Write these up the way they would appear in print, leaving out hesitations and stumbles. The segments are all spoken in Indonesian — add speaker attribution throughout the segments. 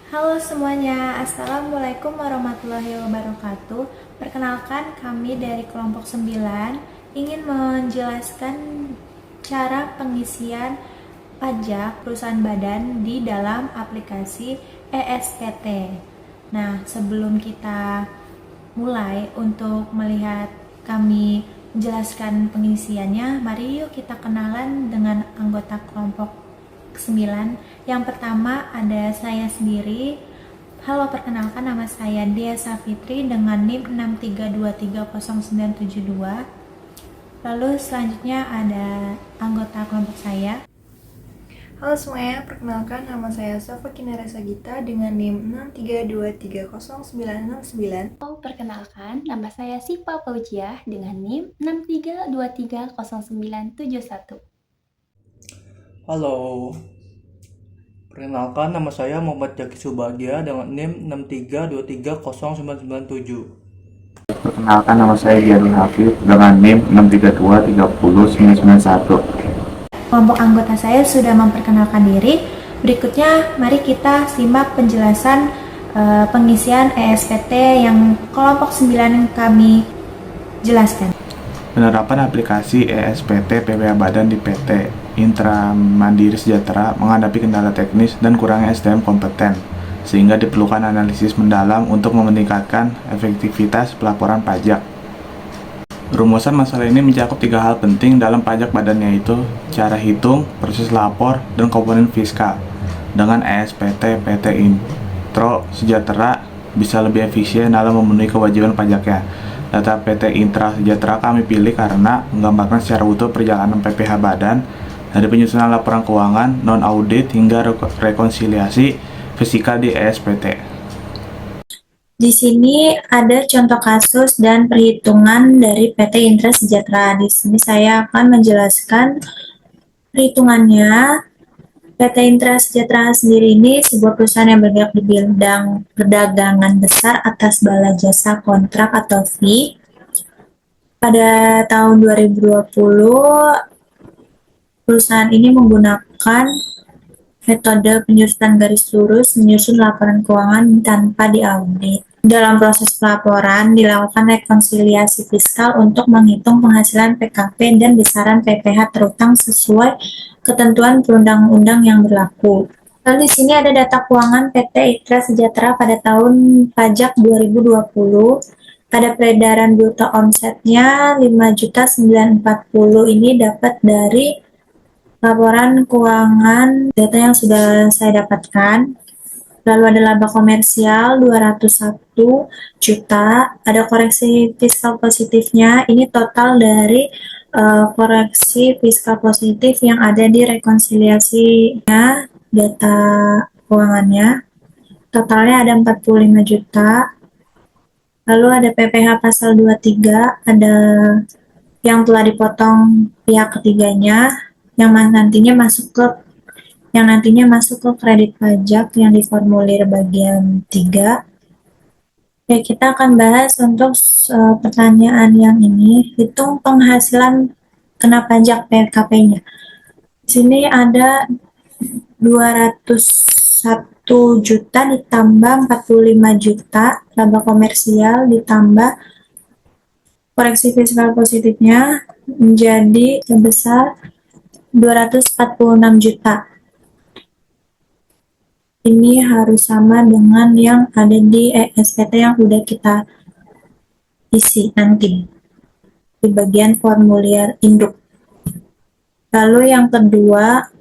Speaker 1: Halo semuanya, Assalamualaikum warahmatullahi wabarakatuh. Perkenalkan, kami dari kelompok 9 ingin menjelaskan cara pengisian pajak perusahaan badan di dalam aplikasi ESPT. Nah, sebelum kita mulai untuk melihat kami menjelaskan pengisiannya, mari yuk kita kenalan dengan anggota kelompok 9. Yang pertama ada saya sendiri. Halo, perkenalkan nama saya Dia Safitri dengan NIM 632300972. Lalu selanjutnya ada anggota kelompok saya.
Speaker 2: Halo semuanya, perkenalkan nama saya Safa Kinara Sagita dengan NIM 632300969.
Speaker 3: Halo, perkenalkan nama saya Sipa Fauziah dengan NIM 632300971.
Speaker 4: Halo, perkenalkan nama saya Muhammad Jaki Subagia dengan NIM 632300997.
Speaker 5: Perkenalkan nama saya Dianul Hafid dengan NIM 632300991.
Speaker 1: Kelompok anggota saya sudah memperkenalkan diri. Berikutnya mari kita simak penjelasan pengisian ESPT yang kelompok 9 kami jelaskan.
Speaker 5: Penerapan aplikasi ESPT PPH Badan di PT Intra Mandiri Sejahtera menghadapi kendala teknis dan kurangnya SDM kompeten, sehingga diperlukan analisis mendalam untuk meningkatkan efektivitas pelaporan pajak. Rumusan masalah ini mencakup 3 hal penting dalam pajak badan, yaitu cara hitung, proses lapor, dan komponen fiskal. Dengan ESPT PT Intro Sejahtera bisa lebih efisien dalam memenuhi kewajiban pajaknya. Data PT Intra Sejahtera kami pilih karena menggambarkan secara utuh perjalanan PPH badan dari penyusunan laporan keuangan, non-audit, hingga rekonsiliasi fiskal di ESPT.
Speaker 1: Di sini ada contoh kasus dan perhitungan dari PT Intra Sejahtera. Di sini saya akan menjelaskan perhitungannya. PT Intra Sejahtera sendiri ini sebuah perusahaan yang bergerak di bidang perdagangan besar atas bala jasa kontrak atau fee. Pada tahun 2020, perusahaan ini menggunakan metode penyusunan garis lurus menyusun laporan keuangan tanpa diaudit. Dalam proses pelaporan, dilakukan rekonsiliasi fiskal untuk menghitung penghasilan PKP dan besaran PPh terutang sesuai ketentuan perundang-undang yang berlaku. Lalu di sini ada data keuangan PT Intra Sejahtera pada tahun pajak 2020. Pada peredaran bruto omsetnya 5.940 ini dapat dari laporan keuangan data yang sudah saya dapatkan. Lalu ada laba komersial 201 juta, ada koreksi fiskal positifnya, ini total dari koreksi fiskal positif yang ada di rekonsiliasinya data keuangannya. Totalnya ada 45 juta. Lalu ada PPh pasal 23, ada yang telah dipotong pihak ketiganya, yang nantinya masuk ke kredit pajak yang diformulir bagian 3. Ya, kita akan bahas untuk pertanyaan yang ini, hitung penghasilan kena pajak PKP-nya. Di sini ada 201 juta ditambah 45 juta laba komersial ditambah koreksi fiskal positifnya menjadi sebesar 246 juta. Ini harus sama dengan yang ada di ESPT yang sudah kita isi nanti di bagian formulir induk. Lalu yang kedua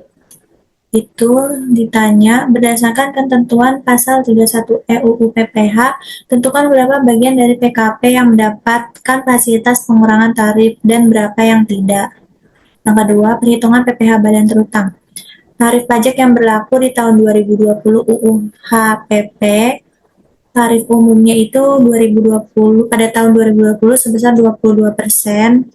Speaker 1: itu ditanya, berdasarkan ketentuan pasal 31 UU PPh, tentukan berapa bagian dari PKP yang mendapatkan fasilitas pengurangan tarif dan berapa yang tidak. Yang kedua, perhitungan PPh badan terutang. Tarif pajak yang berlaku di tahun 2020 UU HPP, tarif umumnya itu pada tahun 2020 sebesar 22%.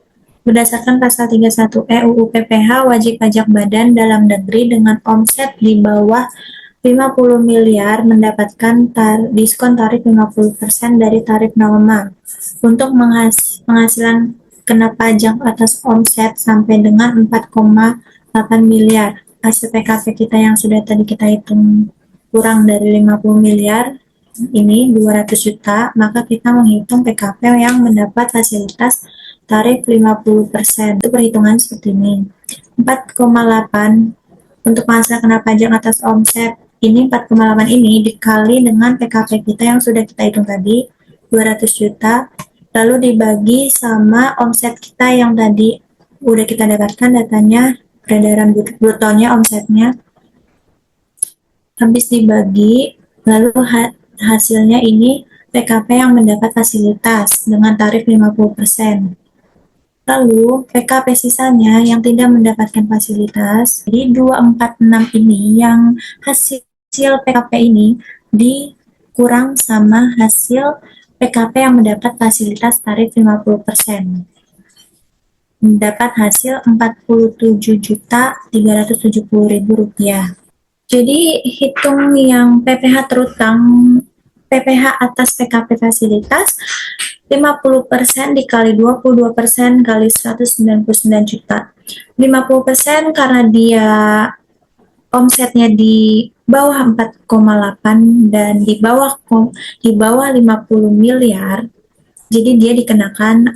Speaker 1: Berdasarkan pasal 31 UU PPh, wajib pajak badan dalam negeri dengan omset di bawah 50 miliar mendapatkan diskon tarif 50% dari tarif normal. Untuk penghasilan kena pajak atas omset sampai dengan 4,8 miliar. Hasil PKP kita yang sudah tadi kita hitung kurang dari 50 miliar, ini 200 juta, maka kita menghitung PKP yang mendapat fasilitas tarif 50%. Itu perhitungan seperti ini. 4,8 untuk masa kena pajak atas omset. Ini 4,8 ini dikali dengan PKP kita yang sudah kita hitung tadi, 200 juta, lalu dibagi sama omset kita yang tadi udah kita dapatkan datanya, peredaran brutonya, omsetnya, habis dibagi, lalu hasilnya ini PKP yang mendapat fasilitas dengan tarif 50%. Lalu PKP sisanya yang tidak mendapatkan fasilitas, jadi 246 ini yang hasil PKP ini dikurang sama hasil PKP yang mendapat fasilitas tarif 50%. Mendapat hasil Rp47.370.000. Jadi hitung yang PPh terutang, PPh atas PKP fasilitas 50% dikali 22% kali 199 juta. 50% karena dia omsetnya di bawah 4,8 dan di bawah 50 miliar. Jadi dia dikenakan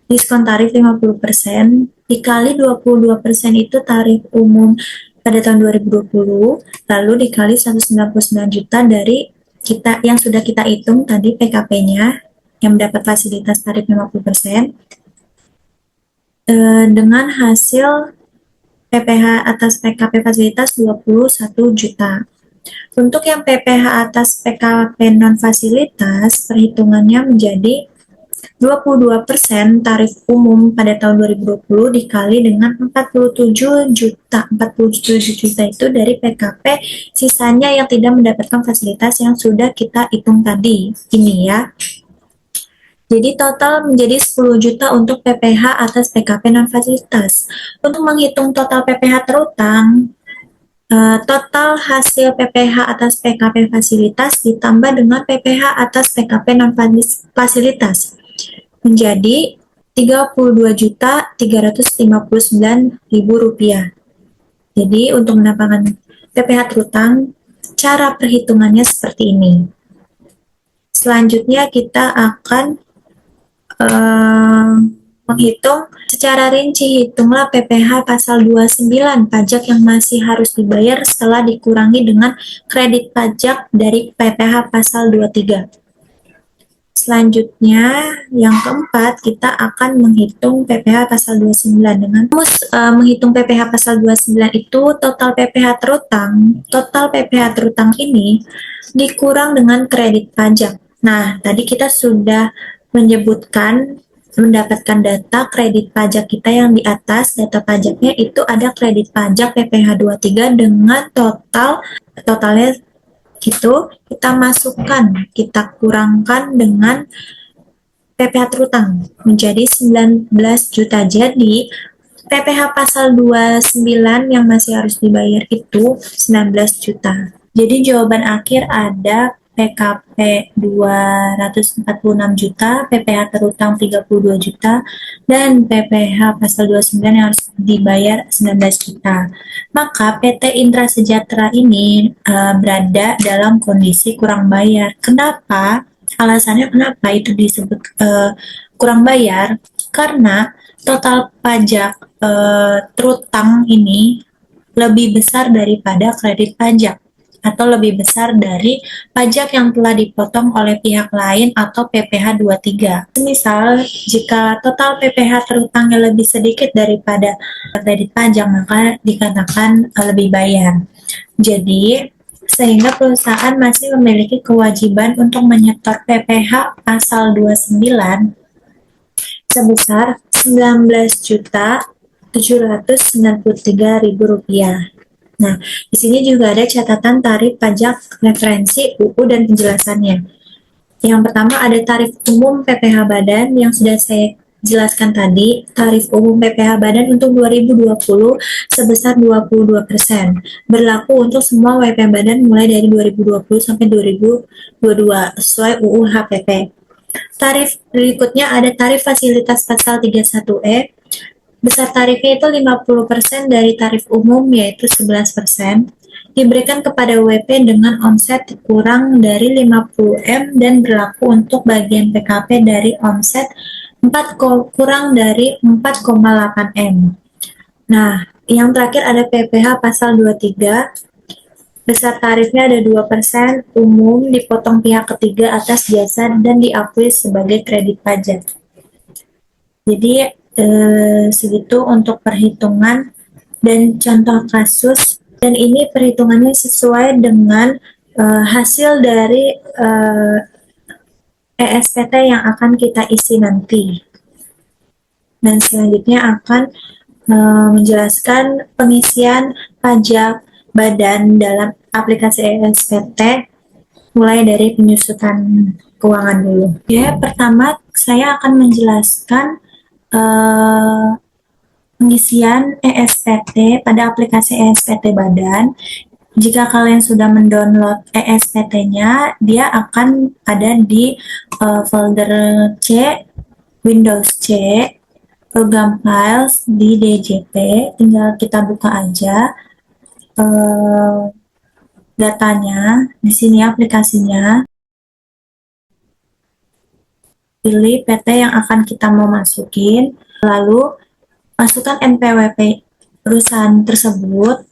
Speaker 1: diskon tarif 50% dikali 22% itu tarif umum pada tahun 2020, lalu dikali 199 juta dari kita yang sudah kita hitung tadi PKP-nya yang mendapat fasilitas tarif 50%, dengan hasil PPh atas PKP fasilitas 21 juta. Untuk yang PPh atas PKP non fasilitas, perhitungannya menjadi 22% tarif umum pada tahun 2020 dikali dengan 47 juta. 47 juta itu dari PKP sisanya yang tidak mendapatkan fasilitas yang sudah kita hitung tadi. Ini ya. Jadi total menjadi 10 juta untuk PPh atas PKP non fasilitas. Untuk menghitung total PPh terutang, total hasil PPh atas PKP fasilitas ditambah dengan PPh atas PKP non fasilitas menjadi Rp32.359.000. Jadi untuk mendapatkan PPh terutang, cara perhitungannya seperti ini. Selanjutnya kita akan menghitung secara rinci. Hitunglah PPh pasal 29, pajak yang masih harus dibayar setelah dikurangi dengan kredit pajak dari PPh pasal 23. Selanjutnya, yang keempat, kita akan menghitung PPh pasal 29 dengan menghitung PPh pasal 29 itu total PPh terutang. Total PPh terutang ini dikurang dengan kredit pajak. Nah, tadi kita sudah menyebutkan mendapatkan data kredit pajak kita yang di atas, data pajaknya itu ada kredit pajak PPh 23 dengan totalnya itu kita masukkan, kita kurangkan dengan PPh terutang menjadi 19 juta. Jadi PPh pasal 29 yang masih harus dibayar itu 19 juta. Jadi jawaban akhir ada PKP 246 juta, PPh terutang 32 juta, dan PPh pasal 29 yang harus dibayar 19 juta. Maka PT Intra Sejahtera ini berada dalam kondisi kurang bayar. Kenapa? Alasannya kenapa itu disebut kurang bayar? Karena total pajak terutang ini lebih besar daripada kredit pajak, atau lebih besar dari pajak yang telah dipotong oleh pihak lain atau PPh 23. Misal, jika total PPh terutangnya lebih sedikit daripada kredit pajak, maka dikatakan lebih bayar. Jadi, sehingga perusahaan masih memiliki kewajiban untuk menyetor PPh pasal 29 sebesar Rp19.793.000. Nah, di sini juga ada catatan tarif pajak referensi UU dan penjelasannya. Yang pertama ada tarif umum PPh Badan yang sudah saya jelaskan tadi. Tarif umum PPh Badan untuk 2020 sebesar 22%. Berlaku untuk semua WP Badan mulai dari 2020 sampai 2022 sesuai UU HPP. Tarif berikutnya ada tarif fasilitas pasal 31E. Besar tarifnya itu 50% dari tarif umum, yaitu 11%. diberikan kepada WP dengan omset kurang dari 50M dan berlaku untuk bagian PKP dari omset kurang dari 4,8M. Nah, yang terakhir ada PPh pasal 23. Besar tarifnya ada 2%, umum, dipotong pihak ketiga atas jasa dan diakui sebagai kredit pajak. Jadi, segitu untuk perhitungan dan contoh kasus, dan ini perhitungannya sesuai dengan hasil dari ESPT yang akan kita isi nanti. Dan selanjutnya akan menjelaskan pengisian pajak badan dalam aplikasi ESPT mulai dari penyusutan keuangan dulu. Ya, pertama saya akan menjelaskan pengisian ESPT pada aplikasi ESPT Badan. Jika kalian sudah mendownload ESPT-nya, dia akan ada di folder C, Windows C, program files di DJP. Tinggal kita buka aja datanya. Di sini aplikasinya. Pilih PT yang akan kita mau masukin, lalu masukkan NPWP perusahaan tersebut.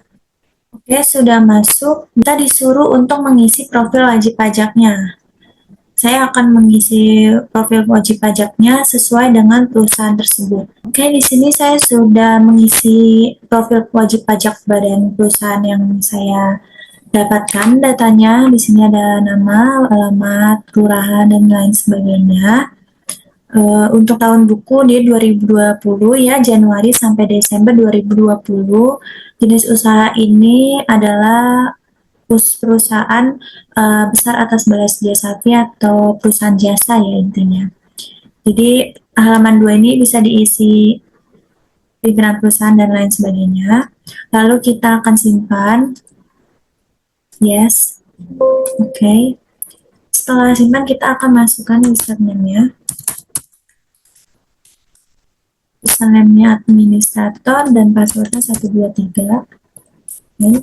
Speaker 1: Oke, sudah masuk. Kita disuruh untuk mengisi profil wajib pajaknya. Saya akan mengisi profil wajib pajaknya sesuai dengan perusahaan tersebut. Oke, di sini saya sudah mengisi profil wajib pajak badan perusahaan yang saya dapatkan datanya. Di sini ada nama, alamat, kelurahan, dan lain sebagainya. Untuk tahun buku di 2020 ya, Januari sampai Desember 2020. Jenis usaha ini adalah perusahaan besar atas balas jasa atau perusahaan jasa ya intinya. Jadi halaman 2 ini bisa diisi pimpinan perusahaan dan lain sebagainya. Lalu kita akan simpan. Yes. Oke. Setelah simpan kita akan masukkan username-nya. Username-nya administrator dan passwordnya 123. Okay.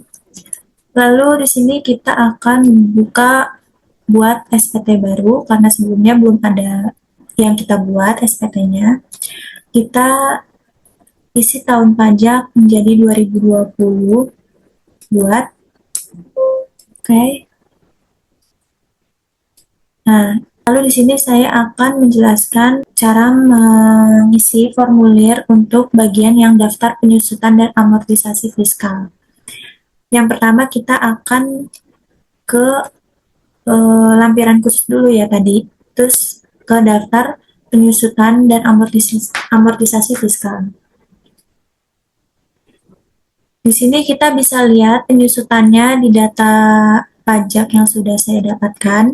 Speaker 1: Lalu di sini kita akan buka buat SPT baru karena sebelumnya belum ada yang kita buat SPT-nya. Kita isi tahun pajak menjadi 2020 buat. Oke. Nah, lalu di sini saya akan menjelaskan cara mengisi formulir untuk bagian yang daftar penyusutan dan amortisasi fiskal. Yang pertama kita akan ke lampiran khusus dulu ya tadi, terus ke daftar penyusutan dan amortisasi fiskal. Di sini kita bisa lihat penyusutannya di data pajak yang sudah saya dapatkan.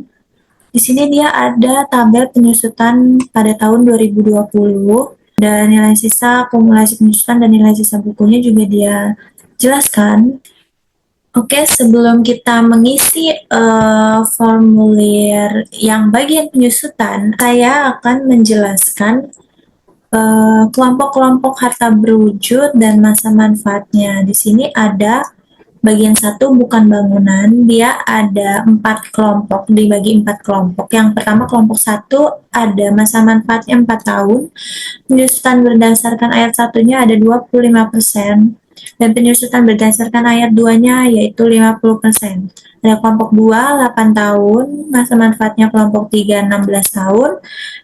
Speaker 1: Di sini dia ada tabel penyusutan pada tahun 2020 dan nilai sisa, akumulasi penyusutan dan nilai sisa bukunya juga dia jelaskan. Oke, sebelum kita mengisi formulir yang bagian penyusutan, saya akan menjelaskan kelompok-kelompok harta berwujud dan masa manfaatnya. Di sini ada bagian 1 bukan bangunan, dia ada 4 kelompok, dibagi 4 kelompok. Yang pertama kelompok 1 ada masa manfaatnya 4 tahun, penyusutan berdasarkan ayat 1-nya ada 25%, dan penyusutan berdasarkan ayat 2-nya yaitu 50%. Ada kelompok 2, 8 tahun, masa manfaatnya kelompok 3, 16 tahun,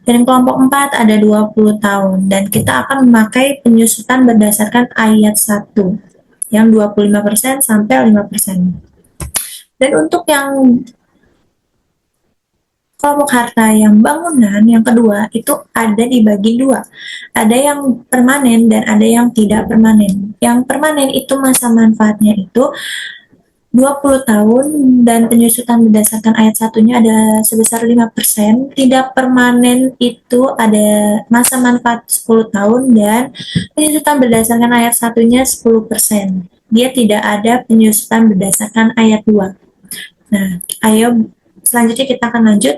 Speaker 1: dan kelompok 4 ada 20 tahun. Dan kita akan memakai penyusutan berdasarkan ayat 1 yang 25% sampai 5%. Dan untuk yang kelompok harta yang bangunan yang kedua itu ada dibagi 2. Ada yang permanen dan ada yang tidak permanen. Yang permanen itu masa manfaatnya itu 20 tahun dan penyusutan berdasarkan ayat 1-nya ada sebesar 5%. Tidak permanen itu ada masa manfaat 10 tahun dan penyusutan berdasarkan ayat 1-nya 10%. Dia tidak ada penyusutan berdasarkan ayat 2. Nah, ayo selanjutnya kita akan lanjut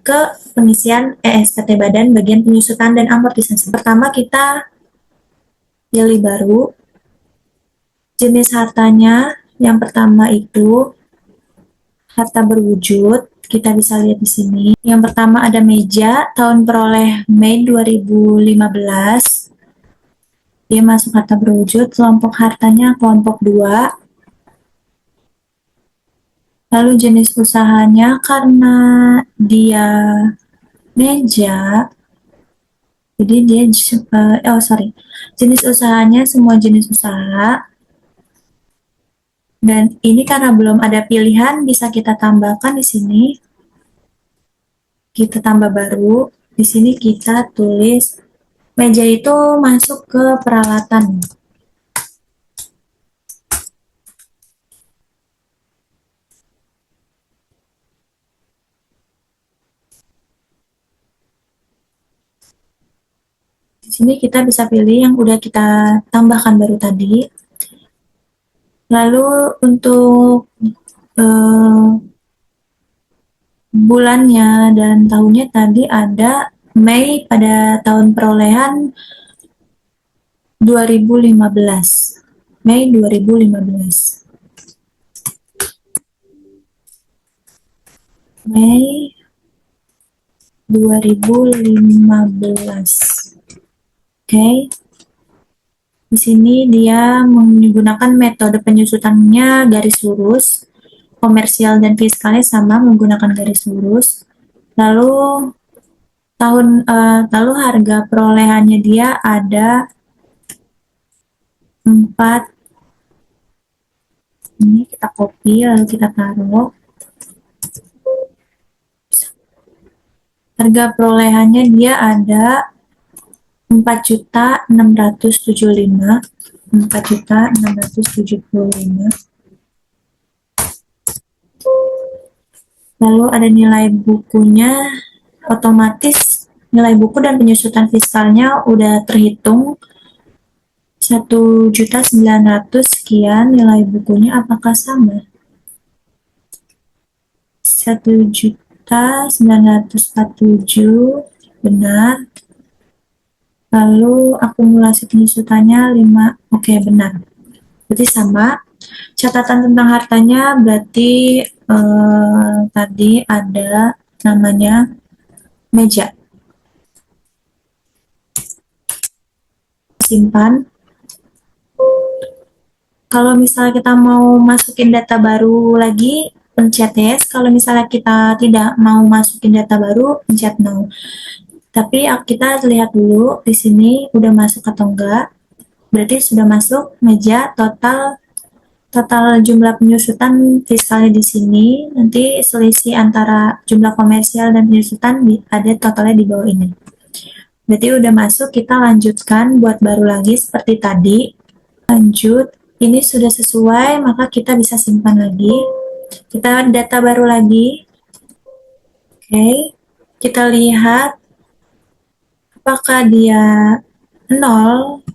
Speaker 1: ke pengisian ESPT Badan bagian penyusutan dan amortisasi. Pertama kita pilih baru, jenis hartanya Yang pertama itu harta berwujud, kita bisa lihat di sini. Yang pertama ada meja, tahun peroleh Mei 2015. Dia masuk harta berwujud, kelompok hartanya kelompok 2. Lalu jenis usahanya karena dia meja, jadi dia jenis usahanya semua jenis usaha. Dan ini karena belum ada pilihan, bisa kita tambahkan di sini. Kita tambah baru. Di sini kita tulis meja itu masuk ke peralatan. Di sini kita bisa pilih yang udah kita tambahkan baru tadi. Lalu untuk bulannya dan tahunnya tadi ada Mei pada tahun perolehan 2015. Mei 2015. Mei 2015. Oke. Di sini dia menggunakan metode penyusutannya garis lurus. Komersial dan fiskalnya sama menggunakan garis lurus. Lalu lalu harga perolehannya dia ada 4. Ini kita copy lalu kita taruh. Harga perolehannya dia ada 4.675. 4.675. Lalu ada nilai bukunya, otomatis nilai buku dan penyusutan fiskalnya udah terhitung 1.900.000 sekian. Nilai bukunya apakah sama? 1.947 benar. Lalu akumulasi penyusutannya 5. Oke, benar. Berarti sama. Catatan tentang hartanya berarti tadi ada namanya meja. Simpan. Kalau misalnya kita mau masukin data baru lagi, pencet yes. Kalau misalnya kita tidak mau masukin data baru, pencet no. Tapi kita lihat dulu di sini udah masuk atau enggak. Berarti sudah masuk meja. Total jumlah penyusutan fiskalnya di sini. Nanti selisih antara jumlah komersial dan penyusutan ada totalnya di bawah ini. Berarti udah masuk, kita lanjutkan buat baru lagi seperti tadi. Lanjut, ini sudah sesuai, maka kita bisa simpan lagi. Kita data baru lagi. Oke, kita lihat apakah dia 0.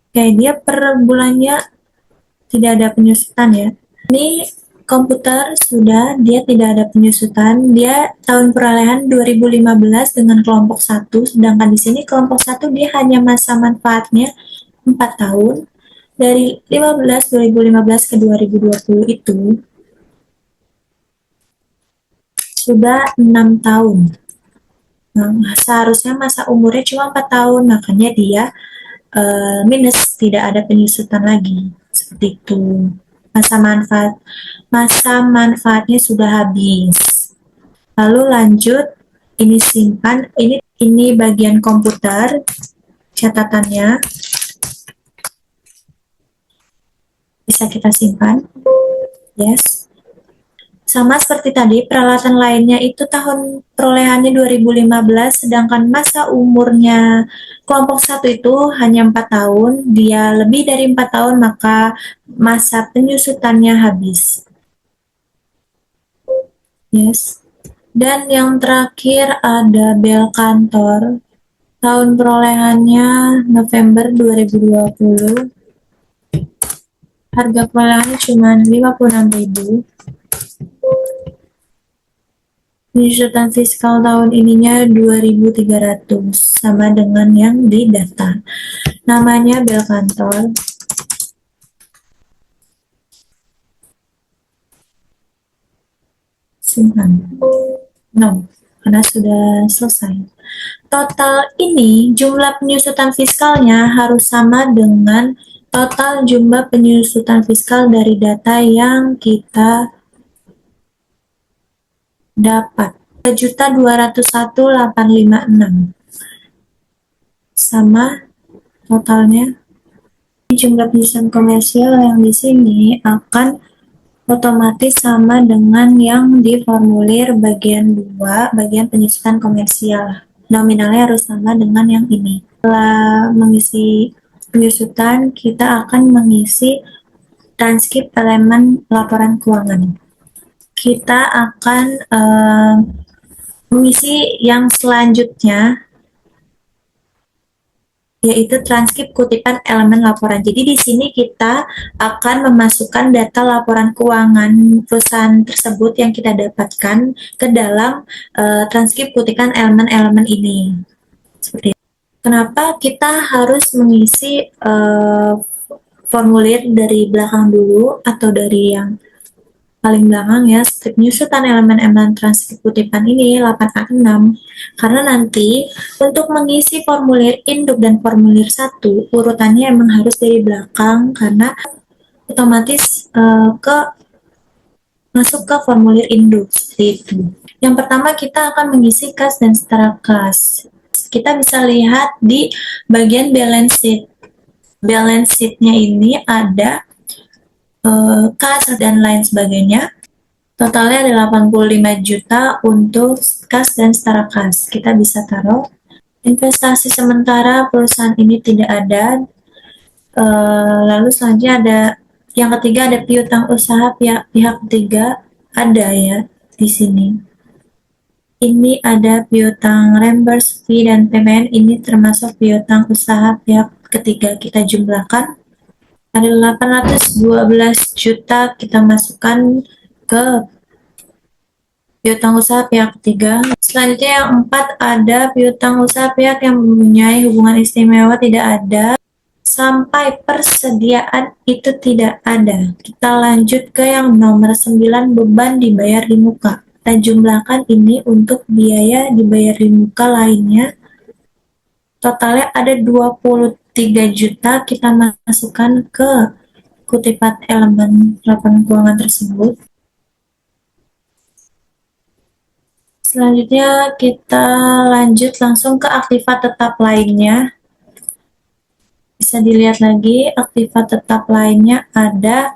Speaker 1: Oke, dia per bulannya tidak ada penyusutan ya. Ini komputer sudah, dia tidak ada penyusutan. Dia tahun perolehan 2015 dengan kelompok 1, sedangkan di sini kelompok 1 dia hanya masa manfaatnya 4 tahun. Dari 2015 ke 2020 itu sudah 6 tahun. Nah, seharusnya masa umurnya cuma 4 tahun, makanya dia minus, tidak ada penyusutan lagi. Seperti itu. Masa manfaatnya sudah habis. Lalu lanjut, ini simpan, ini bagian komputer, catatannya bisa kita simpan. Yes. Sama seperti tadi, peralatan lainnya itu tahun perolehannya 2015, sedangkan masa umurnya kelompok 1 itu hanya 4 tahun. Dia lebih dari 4 tahun, maka masa penyusutannya habis. Yes. Dan yang terakhir ada bel kantor. Tahun perolehannya November 2020. Harga perolehannya cuma 56.000. Penyusutan fiskal tahun ininya 2.300, sama dengan yang di daftar. Namanya bel kantor. simpan. No, karena sudah selesai. Total ini jumlah penyusutan fiskalnya harus sama dengan total jumlah penyusutan fiskal dari data yang kita dapat. 3.201.856 sama totalnya. Jumlah penyusutan komersial yang di sini akan otomatis sama dengan yang di formulir bagian 2, bagian penyusutan komersial. Nominalnya harus sama dengan yang ini. Setelah mengisi penyusutan, kita akan mengisi transkrip elemen laporan keuangan. Kita akan mengisi yang selanjutnya, yaitu transkrip kutipan elemen laporan. Jadi di sini kita akan memasukkan data laporan keuangan perusahaan tersebut yang kita dapatkan ke dalam transkrip kutipan elemen-elemen ini. Seperti itu. Kenapa kita harus mengisi formulir dari belakang dulu atau dari yang paling belakang ya, strip penyusutan elemen-elemen transkrip kutipan ini 8A6, karena nanti untuk mengisi formulir induk dan formulir 1 urutannya emang harus dari belakang karena otomatis masuk ke formulir induk seperti itu. Yang pertama kita akan mengisi kas dan setara kas. Kita bisa lihat di bagian balance sheet. Balance sheet-nya ini ada kas dan lain sebagainya. Totalnya ada 85 juta untuk kas dan setara kas. Kita bisa taruh. Investasi sementara perusahaan ini tidak ada. Lalu selanjutnya ada yang ketiga, ada piutang usaha pihak ketiga, ada ya di sini. Ini ada piutang reimburse fee dan PPN, ini termasuk piutang usaha pihak ketiga. Kita jumlahkan. Ada 812 juta kita masukkan ke piutang usaha pihak ketiga. Selanjutnya yang 4 ada piutang usaha pihak yang mempunyai hubungan istimewa tidak ada. Sampai persediaan itu tidak ada. Kita lanjut ke yang nomor 9, beban dibayar di muka. Kita jumlahkan ini untuk biaya dibayar di muka lainnya. Totalnya ada 23 juta kita masukkan ke kutipan elemen laporan keuangan tersebut. Selanjutnya kita lanjut langsung ke aktiva tetap lainnya. Bisa dilihat lagi aktiva tetap lainnya ada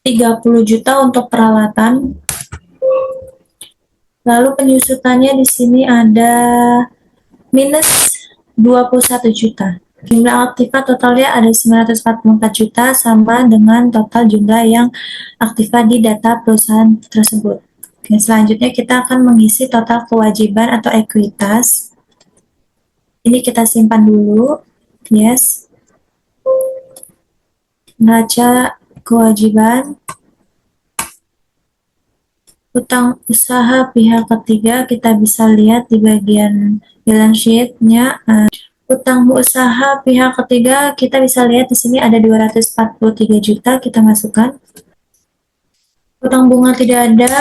Speaker 1: 30 juta untuk peralatan. Lalu penyusutannya di sini ada minus 21 juta. Jumlah aktiva totalnya ada 944 juta sama dengan total jumlah yang aktiva di data perusahaan tersebut. Oke, selanjutnya kita akan mengisi total kewajiban atau ekuitas. Ini kita simpan dulu. Yes. Neraca kewajiban. Utang usaha pihak ketiga kita bisa lihat di bagian balance sheet-nya. Utang usaha pihak ketiga kita bisa lihat di sini ada 243 juta kita masukkan. Utang bunga tidak ada.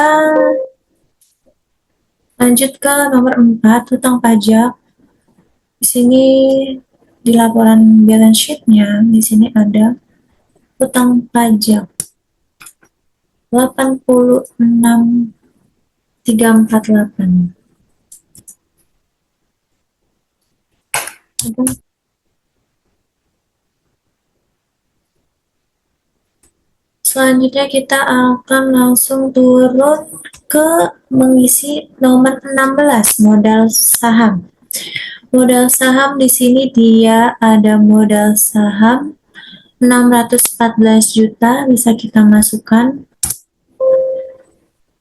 Speaker 1: Lanjut ke nomor 4, utang pajak. Di sini di laporan balance sheet-nya di sini ada utang pajak 86.348. Selanjutnya kita akan langsung turun ke mengisi nomor 16, modal saham. Modal saham di sini dia ada modal saham 614 juta bisa kita masukkan.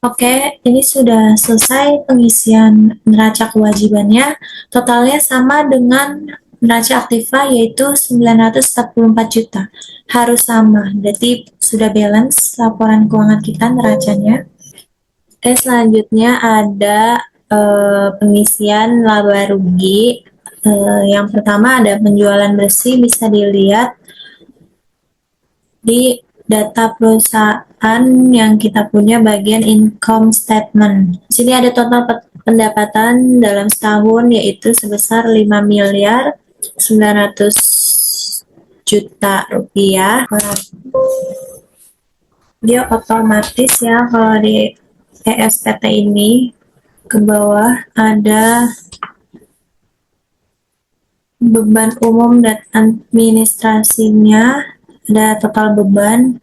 Speaker 1: Oke, ini sudah selesai pengisian neraca kewajibannya. Totalnya sama dengan neraca aktiva yaitu 944 juta. Harus sama, berarti sudah balance laporan keuangan kita neracanya. Oke, selanjutnya ada pengisian laba rugi. Yang pertama ada penjualan bersih, bisa dilihat di data perusahaan yang kita punya bagian income statement. Di sini ada total pendapatan dalam setahun yaitu sebesar 5.900.000.000 rupiah. Dia otomatis ya kalau di ESPT ini ke bawah ada beban umum dan administrasinya, ada total beban.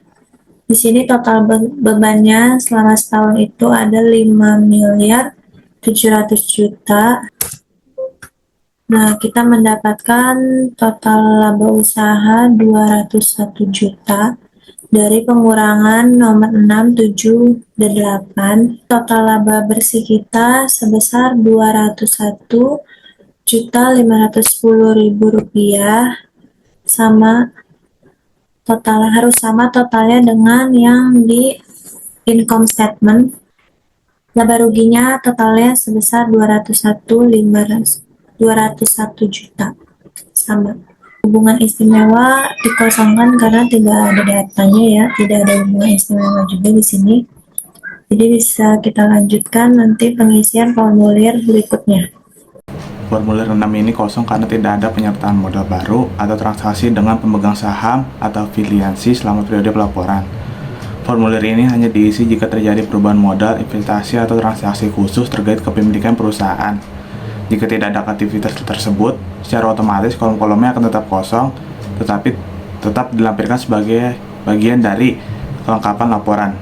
Speaker 1: Di sini total bebannya selama setahun itu ada 5.700.000.000. Nah, kita mendapatkan total laba usaha 201 juta dari pengurangan nomor 6, 7, dan 8. Total laba bersih kita sebesar 201.510.000 rupiah, harus sama totalnya dengan yang di income statement. Laba ruginya totalnya sebesar 201 juta, sama. Hubungan istimewa dikosongkan karena tidak ada datanya ya, tidak ada hubungan istimewa juga di sini. Jadi bisa kita lanjutkan nanti pengisian formulir berikutnya.
Speaker 5: Formulir 6 ini kosong karena tidak ada penyertaan modal baru atau transaksi dengan pemegang saham atau afiliasi selama periode pelaporan. Formulir ini hanya diisi jika terjadi perubahan modal, investasi, atau transaksi khusus terkait kepemilikan perusahaan. Jika tidak ada aktivitas tersebut, secara otomatis kolom-kolomnya akan tetap kosong, tetapi tetap dilampirkan sebagai bagian dari kelengkapan laporan.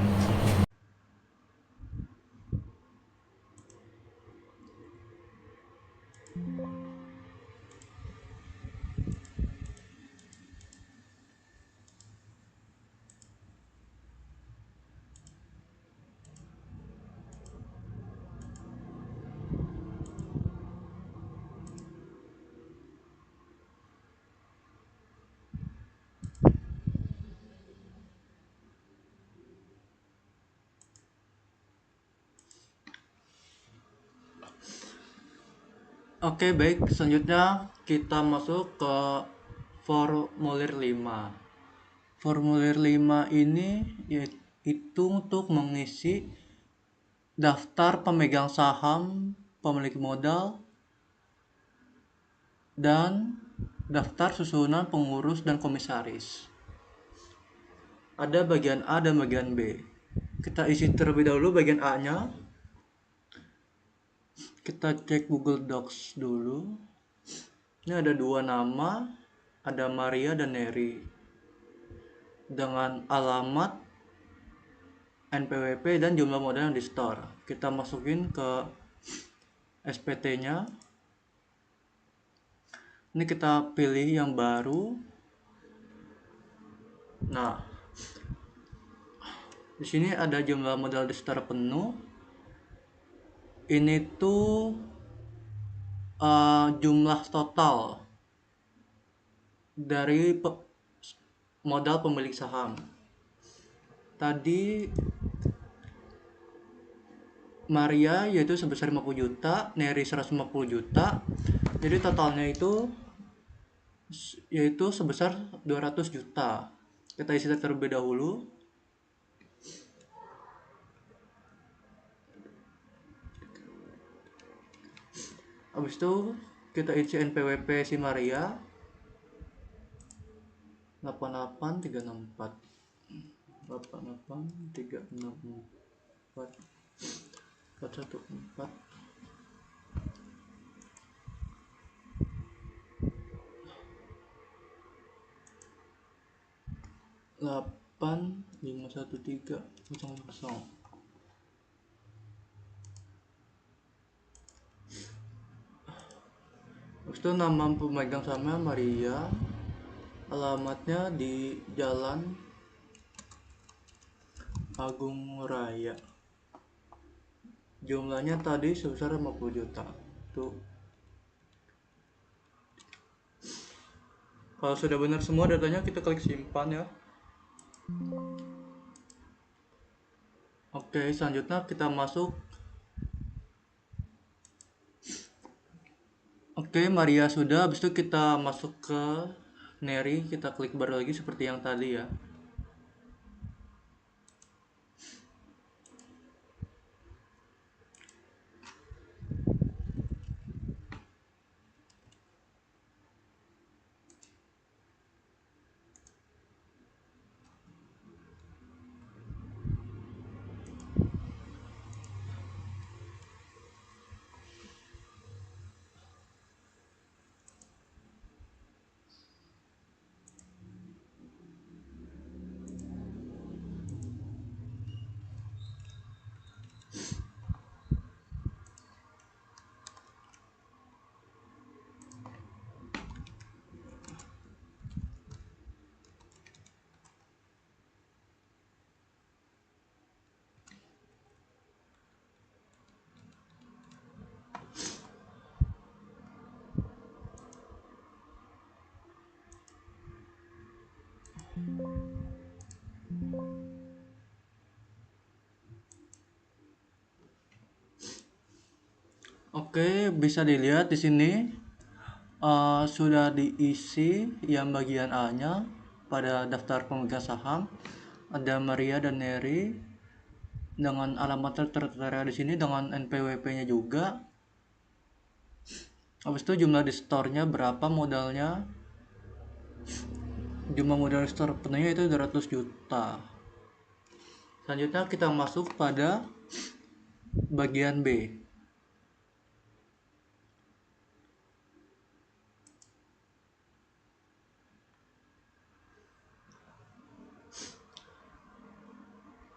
Speaker 4: Oke, baik. Selanjutnya kita masuk ke formulir 5. Formulir 5 ini yaitu untuk mengisi daftar pemegang saham, pemilik modal, dan daftar susunan pengurus dan komisaris. Ada bagian A dan bagian B. Kita isi terlebih dahulu bagian A-nya. Kita cek Google Docs dulu. Ini ada dua nama, ada Maria dan Neri, dengan alamat, NPWP, dan jumlah modal yang di store. Kita masukin ke SPT-nya. Ini kita pilih yang baru. Nah, di sini ada jumlah modal di store penuh. Ini tuh jumlah total dari modal pemilik saham. Tadi Maria yaitu sebesar 50 juta, Neri 150 juta. Jadi totalnya itu yaitu sebesar 200 juta. Kita isi terlebih dahulu. Habis itu kita isi NPWP si Maria 88364 414 8513000. Habis itu nama pemegang sahamnya Maria, alamatnya di Jalan Agung Raya. Jumlahnya tadi sebesar 50 juta. Tuh. Kalau sudah benar semua datanya, kita klik simpan ya. Oke, selanjutnya kita masuk. Oke, Maria sudah. Habis itu kita masuk ke Neri, kita klik baru lagi seperti yang tadi ya. Oke, bisa dilihat di sini sudah diisi yang bagian A-nya pada daftar pemegang saham. Ada Maria dan Neri dengan alamat tertera di sini dengan NPWP-nya juga. Habis itu jumlah di store-nya berapa modalnya? Jumlah modal store penuhnya itu 200 juta. Selanjutnya kita masuk pada bagian B.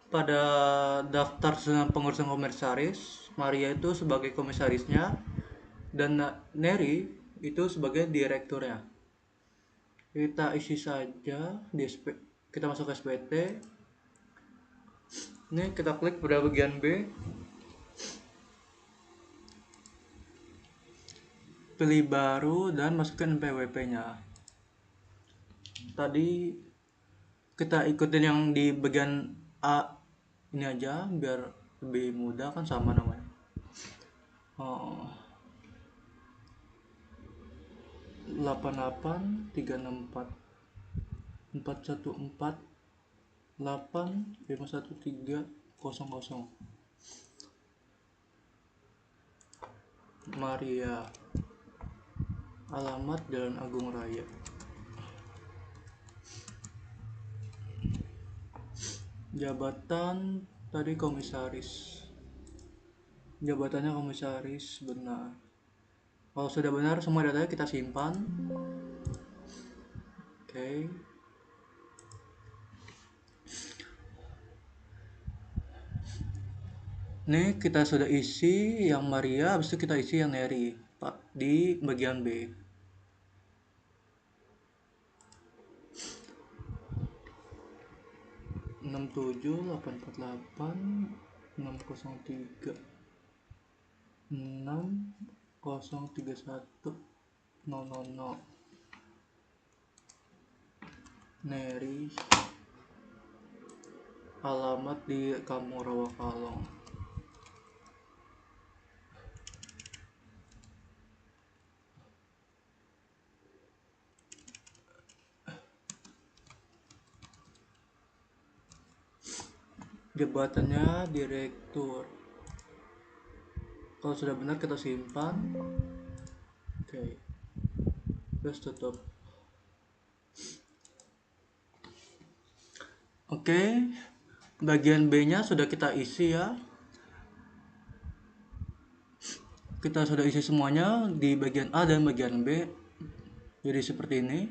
Speaker 4: Pada daftar susunan pengurusan komisaris, Maria itu sebagai komisarisnya dan Neri itu sebagai direkturnya. Kita isi saja di kita masuk ke SPT. Ini kita klik pada bagian B, pilih baru dan masukkan PWP-nya. Tadi kita ikutin yang di bagian A ini aja biar lebih mudah, kan sama namanya. 88 364 414 8 513 00 Maria, alamat Jalan Agung Raya. Jabatan tadi komisaris, jabatannya komisaris, benar. Kalau sudah benar semua datanya kita simpan. Oke. Ini kita sudah isi yang Maria, habis itu kita isi yang Neri di bagian B. Enam tujuh 848 603 6031 000 Neri, alamat di Kampung Rawakalong. Jabatannya direktur. Kalau sudah benar kita simpan. Oke. Terus tutup. Oke. Bagian B-nya sudah kita isi ya. Kita sudah isi semuanya di bagian A dan bagian B. Jadi seperti ini.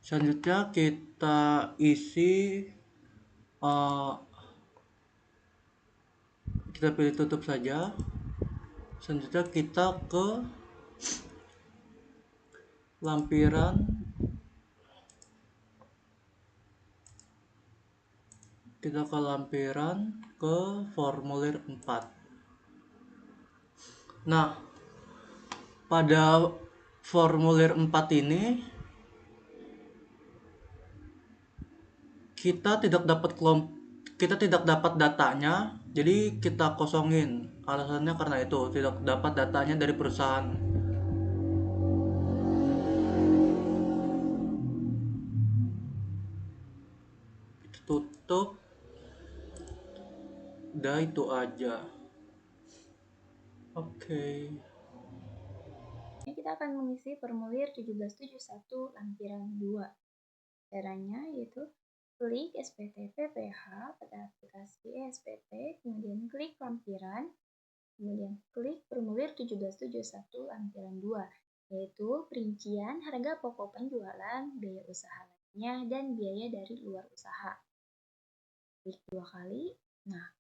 Speaker 4: Selanjutnya kita isi, kita pilih tutup saja. Selanjutnya kita ke lampiran, ke formulir 4. Nah, pada formulir 4 ini kita tidak dapat datanya, jadi kita kosongin. Alasannya karena itu tidak dapat datanya dari perusahaan. Kita tutup. Udah itu aja. Oke.
Speaker 3: Ini kita akan mengisi formulir 1771 lampiran 2. Caranya yaitu klik SPT PPH pada aplikasi SPT, kemudian klik lampiran, kemudian klik formulir 1771 lampiran 2, yaitu perincian harga pokok penjualan, biaya usaha lainnya, dan biaya dari luar usaha. Klik 2 kali. Nah,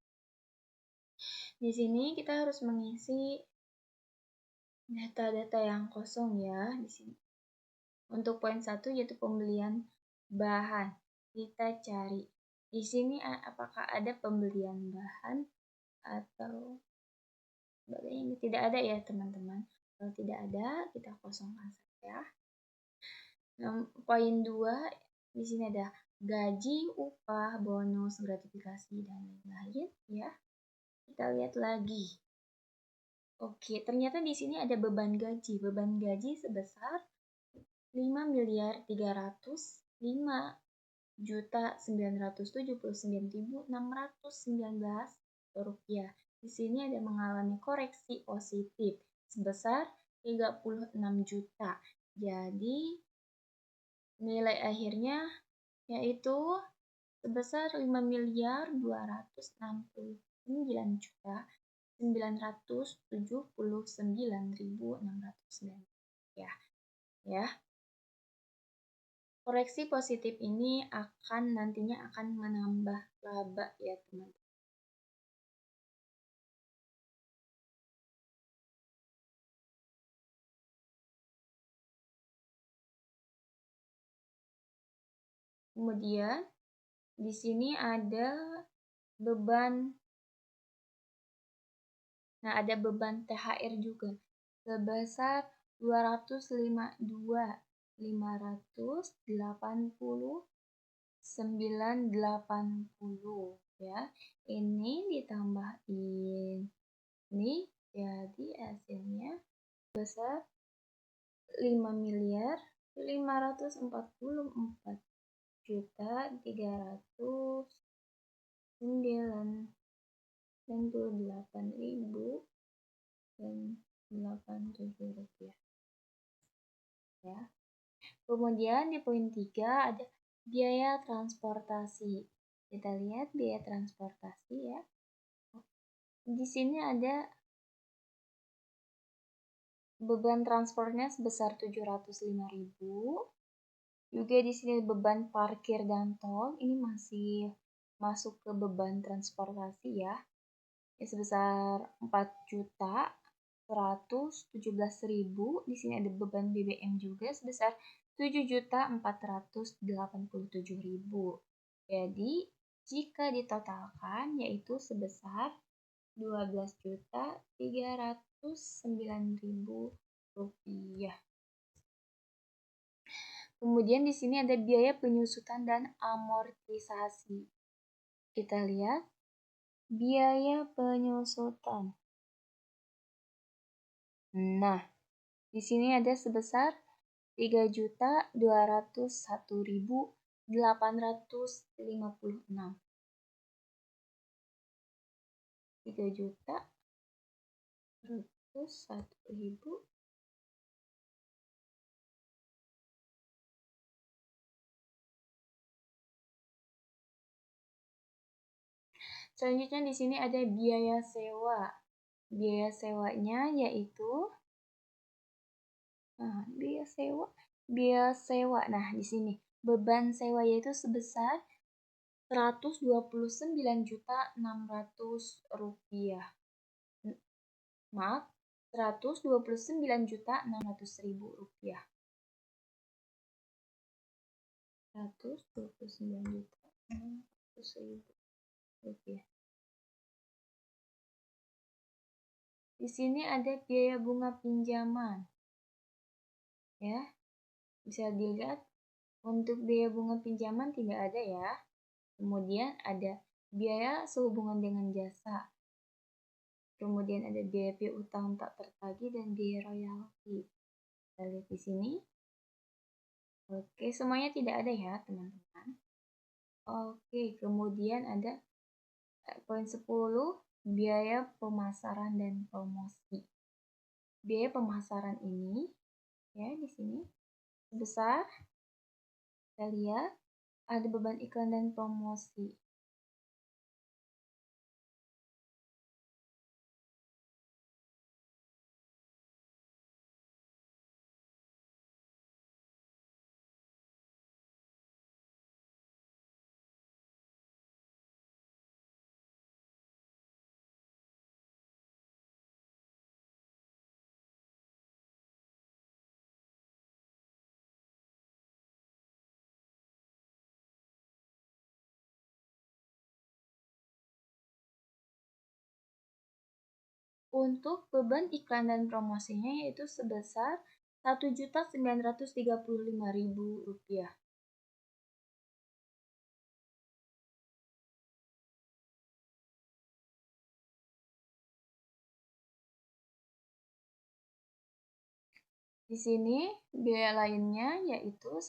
Speaker 3: di sini kita harus mengisi data-data yang kosong ya di sini. Untuk poin 1 yaitu pembelian bahan. Kita cari di sini apakah ada pembelian bahan atau sebagainya. Tidak ada ya teman-teman. Kalau tidak ada, kita kosongkan saja. Poin 2 di sini ada gaji, upah, bonus, gratifikasi, dan lain-lain ya. Kita lihat lagi. Oke, ternyata di sini ada beban gaji. Beban gaji sebesar 5.305.979.619 rupiah. Di sini ada mengalami koreksi positif sebesar 36 juta. Jadi nilai akhirnya yaitu sebesar 5.269.979.609 ya. Koreksi positif ini nantinya akan menambah laba ya teman-teman. Kemudian di sini ada beban. Nah, ada beban THR juga sebesar 205.280.980 ya. Ini ditambahin ini jadi hasilnya sebesar 5.444.398.087 rupiah ya. Kemudian di poin 3 ada biaya transportasi. Kita lihat biaya transportasi ya. Di sini ada beban transportnya sebesar 705.000. Juga di sini beban parkir dan tol, ini masih masuk ke beban transportasi ya. Ini sebesar 4.117.000. Di sini ada beban BBM juga sebesar 7.487.000. Jadi jika ditotalkan yaitu sebesar 12.309.000 rupiah. Kemudian di sini ada biaya penyusutan dan amortisasi. Kita lihat biaya penyusutan. Nah, di sini ada sebesar 3.201.856. 3.201.000. Selanjutnya di sini ada biaya sewa. Biaya sewanya yaitu biaya sewa. Nah, di sini beban sewa yaitu sebesar 129.600 rupiah. Maaf, 129.600.000 rupiah. 129.600.000 rupiah. Di sini ada biaya bunga pinjaman. Ya, bisa dilihat untuk biaya bunga pinjaman tidak ada ya. Kemudian ada biaya sehubungan dengan jasa. Kemudian ada biaya piutang tak tertagih dan biaya royalti. Kita lihat di sini. Oke, semuanya tidak ada ya, teman-teman. Oke, kemudian ada poin 10, biaya pemasaran dan promosi. Biaya pemasaran ini ya di sini sebesar, kita lihat ada beban iklan dan promosi. Untuk beban iklan dan promosinya yaitu sebesar 1.935.000 rupiah. Di sini biaya lainnya itu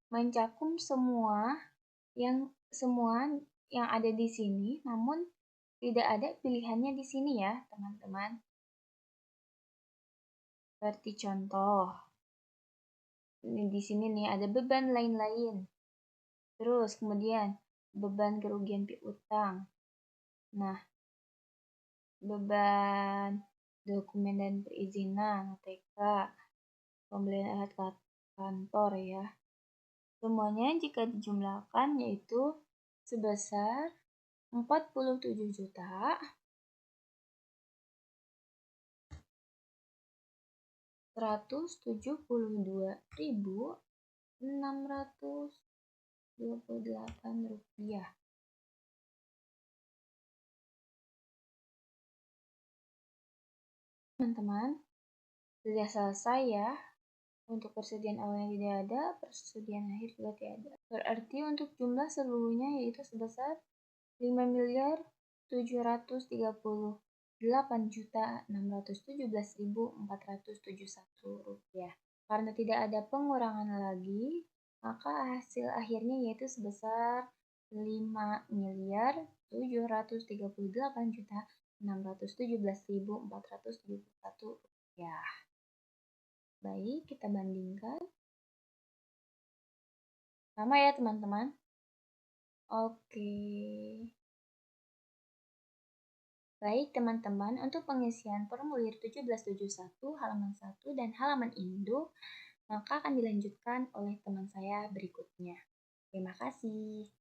Speaker 3: mencakup semua yang ada di sini, namun tidak ada pilihannya di sini ya, teman-teman. Seperti contoh, di sini nih ada beban lain-lain. Terus kemudian beban kerugian piutang. Nah, beban dokumen dan perizinan, TK, pembelian alat kantor ya. Semuanya jika dijumlahkan yaitu sebesar 47 juta 172.628 rupiah. Teman-teman, sudah selesai ya. Untuk persediaan awalnya tidak ada, persediaan akhir juga tidak ada. Berarti untuk jumlah seluruhnya yaitu sebesar 5.738.617.471 rupiah. Karena tidak ada pengurangan lagi, maka hasil akhirnya yaitu sebesar 5.738.617.471 rupiah. Baik, kita bandingkan. Sama ya teman-teman. Oke. Baik teman-teman, untuk pengisian formulir 1771 halaman 1 dan halaman induk, maka akan dilanjutkan oleh teman saya berikutnya. Terima kasih.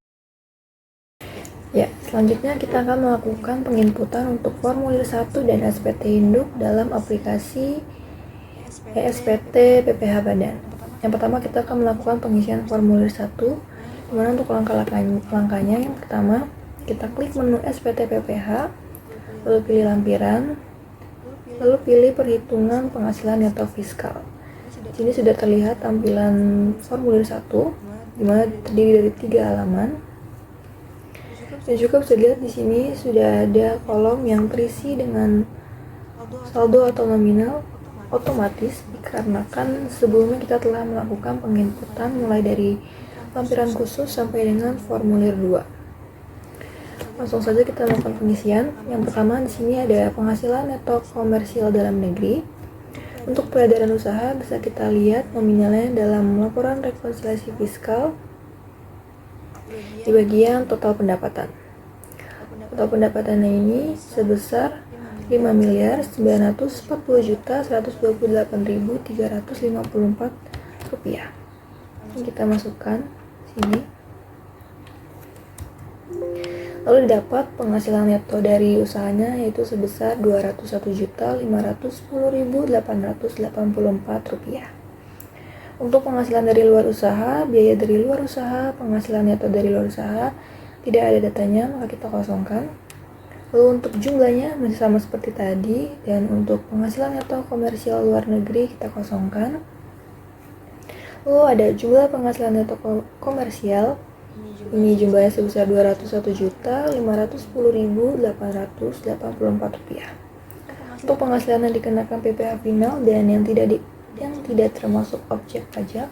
Speaker 2: Ya, selanjutnya kita akan melakukan penginputan untuk formulir 1 dan SPT induk dalam aplikasi ESPT PPH Badan. Yang pertama kita akan melakukan pengisian formulir 1, dimana untuk langkahnya yang pertama kita klik menu SPT PPH, lalu pilih lampiran, lalu pilih perhitungan penghasilan neto fiskal. Di sini sudah terlihat tampilan formulir 1, dimana terdiri dari 3 halaman. Dan juga bisa dilihat di sini sudah ada kolom yang terisi dengan saldo atau nominal otomatis, dikarenakan sebelumnya kita telah melakukan penginputan mulai dari lampiran khusus sampai dengan formulir 2. Langsung saja kita melakukan pengisian. Yang pertama di sini ada penghasilan neto komersial dalam negeri. Untuk peredaran usaha bisa kita lihat nominalnya dalam laporan rekonsiliasi fiskal di bagian total pendapatan. Total pendapatannya ini sebesar 5.940.128.354 rupiah. Ini kita masukkan sini. Lalu didapat penghasilan neto dari usahanya yaitu sebesar 201.510.884 rupiah. Untuk penghasilan dari luar usaha, biaya dari luar usaha, penghasilan neto dari luar usaha tidak ada datanya, maka kita kosongkan. Lalu untuk jumlahnya masih sama seperti tadi, dan untuk penghasilan neto komersial luar negeri kita kosongkan. Lalu ada jumlah penghasilan neto komersial, ini jumlahnya sebesar 201.510.884 rupiah. Untuk penghasilan yang dikenakan PPh final dan yang tidak termasuk objek pajak,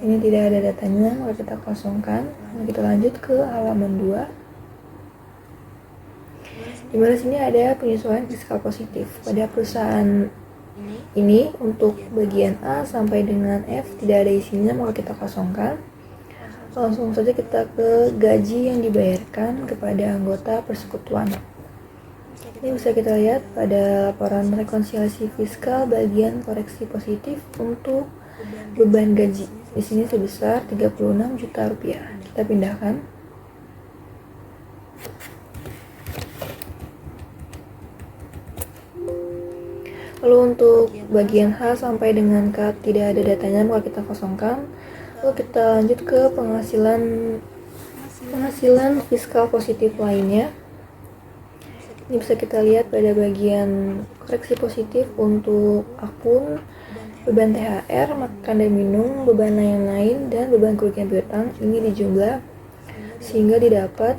Speaker 2: ini tidak ada datanya, maka kita kosongkan. Nah, kita lanjut ke halaman 2. Di mana sini ada penyesuaian fiskal positif pada perusahaan ini. Untuk bagian A sampai dengan F tidak ada isinya, maka kita kosongkan. Langsung saja kita ke gaji yang dibayarkan kepada anggota persekutuan. Ini bisa kita lihat pada laporan rekonsiliasi fiskal bagian koreksi positif untuk beban gaji. Di sini sebesar 36 juta rupiah. Kita pindahkan. Lalu untuk bagian H sampai dengan K tidak ada datanya, maka kita kosongkan. Lalu kita lanjut ke penghasilan fiskal positif lainnya. Ini bisa kita lihat pada bagian koreksi positif untuk akun, beban THR, makan dan minum, beban lain-lain, dan beban kerugian piutang. Ini dijumlah sehingga didapat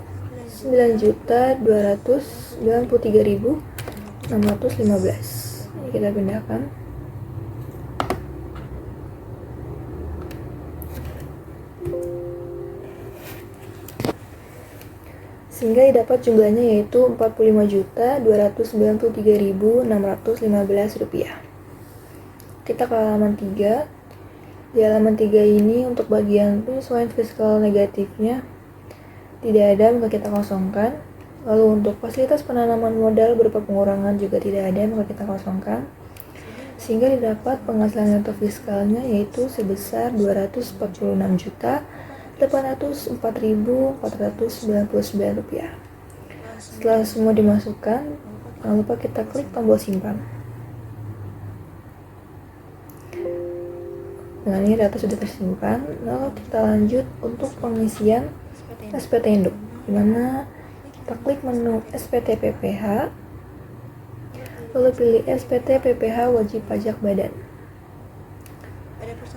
Speaker 2: 9.293.615. kita pindahkan. Sehingga didapat jumlahnya yaitu Rp45.293.615. Kita ke halaman 3. Di halaman 3 ini untuk bagian penyesuaian fiskal negatifnya tidak ada, maka kita kosongkan. Lalu untuk fasilitas penanaman modal berupa pengurangan juga tidak ada, maka kita kosongkan. Sehingga didapat penghasilan neto fiskalnya yaitu sebesar Rp246.804.499. Setelah semua dimasukkan, jangan lupa kita klik tombol simpan. Dengan ini data sudah tersimpan. Lalu kita lanjut untuk pengisian SPT induk, di mana kita klik menu SPT PPH, lalu pilih SPT PPH wajib pajak badan.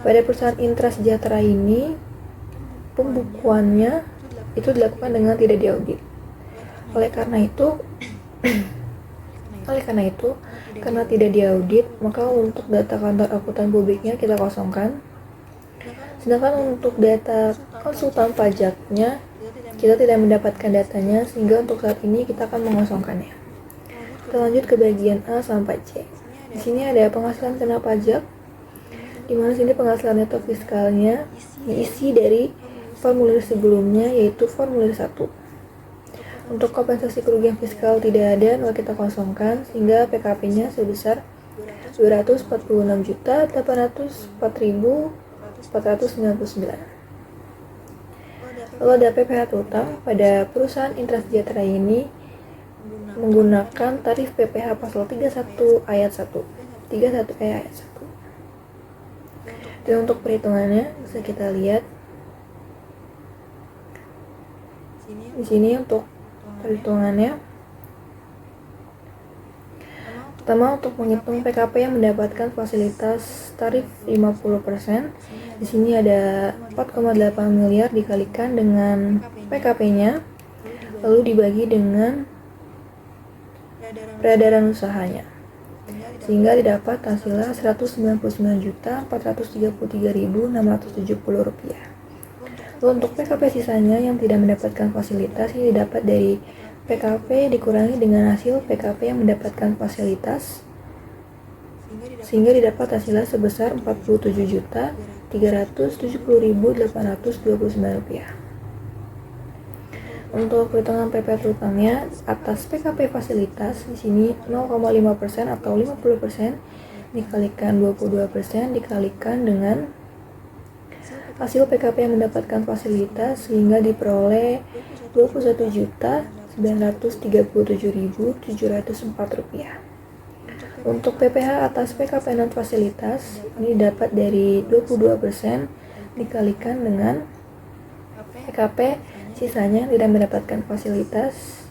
Speaker 2: Pada perusahaan Intra Sejahtera ini, pembukuannya itu dilakukan dengan tidak diaudit. Oleh karena itu, karena tidak diaudit, maka untuk data kantor akuntan publiknya kita kosongkan. Sedangkan untuk data konsultan pajaknya, kita tidak mendapatkan datanya, sehingga untuk saat ini kita akan mengosongkannya. Kita lanjut ke bagian A sampai C. Di sini ada penghasilan kena pajak, di mana sini penghasilan neto fiskalnya diisi dari formulir sebelumnya, yaitu formulir 1. Untuk kompensasi kerugian fiskal tidak ada, maka kita kosongkan, sehingga PKP-nya sebesar Rp246.804.499. Lalu ada PPh terutang. Pada perusahaan Intra Sejahtera ini menggunakan tarif PPh pasal 31 ayat 1. Dan untuk perhitungannya bisa kita lihat di sini. Untuk perhitungannya, pertama untuk menghitung PKP yang mendapatkan fasilitas tarif 50%, di sini ada 4,8 miliar dikalikan dengan PKP-nya, lalu dibagi dengan peredaran usahanya, sehingga didapat hasilnya Rp199.433.670. Untuk PKP sisanya yang tidak mendapatkan fasilitas ini didapat dari PKP dikurangi dengan hasil PKP yang mendapatkan fasilitas, sehingga didapat hasilnya sebesar Rp47.370.829. Untuk perhitungan PP terutangnya atas PKP fasilitas, di sini 0,5% atau 50% dikalikan 22% dikalikan dengan hasil PKP yang mendapatkan fasilitas, sehingga diperoleh Rp21.637.704. Untuk PPh atas PKP non fasilitas ini dapat dari 22% dikalikan dengan PKP sisanya tidak mendapatkan fasilitas,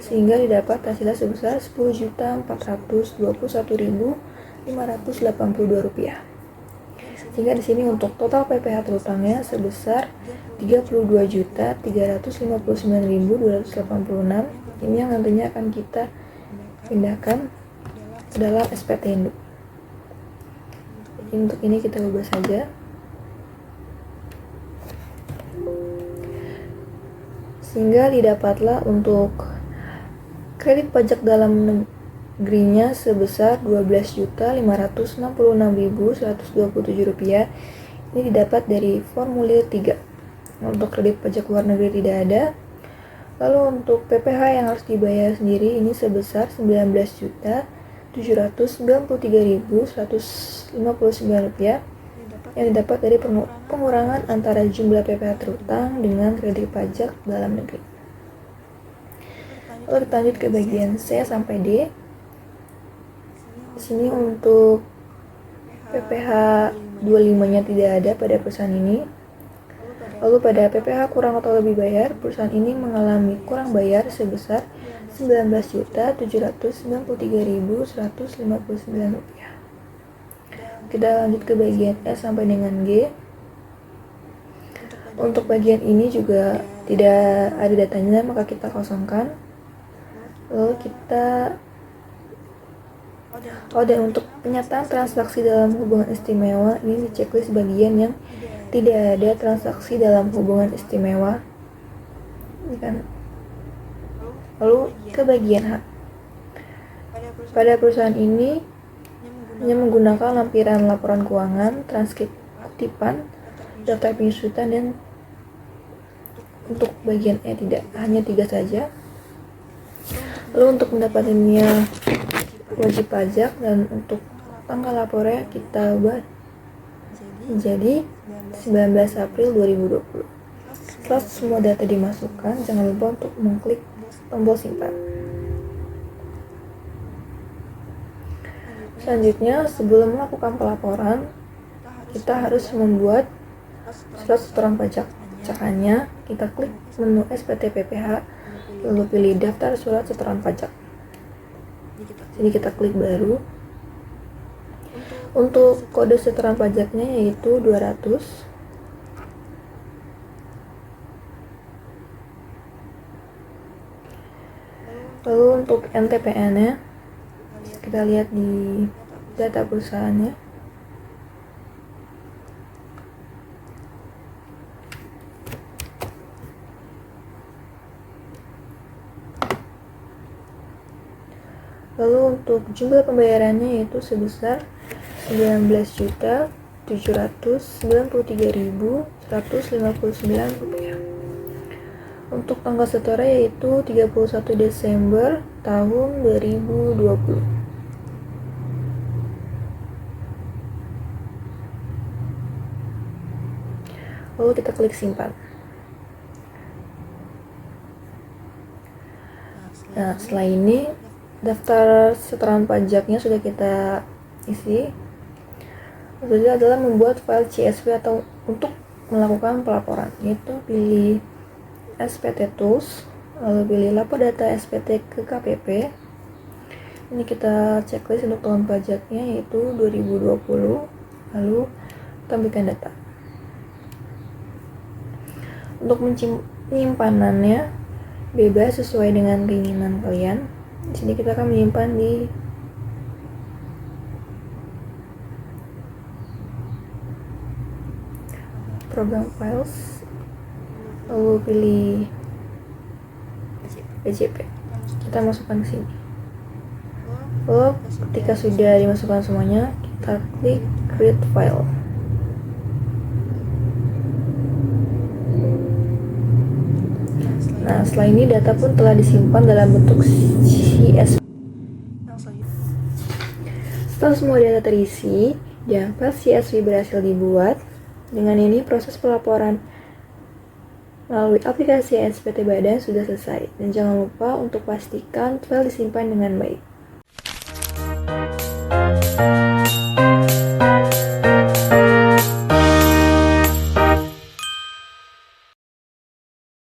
Speaker 2: sehingga didapat hasilnya sebesar Rp10.421.582. Sehingga di sini untuk total PPh terutangnya sebesar Rp32.359.286. Ini yang nantinya akan kita pindahkan ke dalam SPT induk. Jadi untuk ini kita ubah saja. Sehingga didapatlah untuk kredit pajak dalam negerinya sebesar Rp12.566.127. Ini didapat dari formulir 3. Untuk kredit pajak luar negeri tidak ada. Lalu untuk PPh yang harus dibayar sendiri ini sebesar Rp19.093.159 yang didapat dari pengurangan antara jumlah PPh terutang dengan kredit pajak dalam negeri. Lalu kita lanjut ke bagian C sampai D. Di sini untuk PPh 25-nya tidak ada pada perusahaan ini. Lalu pada PPh kurang atau lebih bayar, perusahaan ini mengalami kurang bayar sebesar Rp19.793.159. Kita lanjut ke bagian S sampai dengan G. Untuk bagian ini juga tidak ada datanya, maka kita kosongkan. Lalu kita Dan untuk penyataan transaksi dalam hubungan istimewa, ini di checklist bagian yang tidak ada transaksi dalam hubungan istimewa. Ini kan. Lalu ke bagian H. Pada perusahaan ini hanya menggunakan lampiran laporan keuangan, transkrip kutipan, daftar penyusutan, dan untuk bagian E tidak, hanya 3 saja. Lalu untuk mendapatkannya wajib pajak, dan untuk tanggal lapornya kita ubah menjadi 19 April 2020. Setelah semua data dimasukkan, jangan lupa untuk mengklik tombol simpan. Selanjutnya, sebelum melakukan pelaporan, kita harus membuat surat setoran pajak. Caranya, kita klik menu SPT PPH, lalu pilih daftar surat setoran pajak. Jadi kita klik baru. Untuk kode setoran pajaknya yaitu 200. Lalu untuk NTPN-nya kita lihat di data perusahaannya. Lalu untuk jumlah pembayarannya yaitu sebesar 19.793.159 rupiah. Untuk tanggal setoran yaitu 31 Desember tahun 2020. Lalu kita klik simpan. Nah, setelah ini daftar setoran pajaknya sudah kita isi. Selanjutnya adalah membuat file CSV atau untuk melakukan pelaporan, yaitu pilih SPT Tools, lalu pilih lapor data SPT ke KPP. Ini kita checklist untuk tahun pajaknya yaitu 2020, lalu tampilkan data. Untuk penyimpanannya bebas sesuai dengan keinginan kalian. Di sini kita akan menyimpan di program files, lalu pilih PJP. Kita masukkan ke sini. Lalu ketika sudah dimasukkan semuanya, kita klik create file. Nah, setelah ini data pun telah disimpan dalam bentuk CSV. Setelah semua data terisi dan file CSV berhasil dibuat, dengan ini proses pelaporan melalui aplikasi SPT Badan sudah selesai. Dan jangan lupa untuk pastikan file disimpan dengan baik.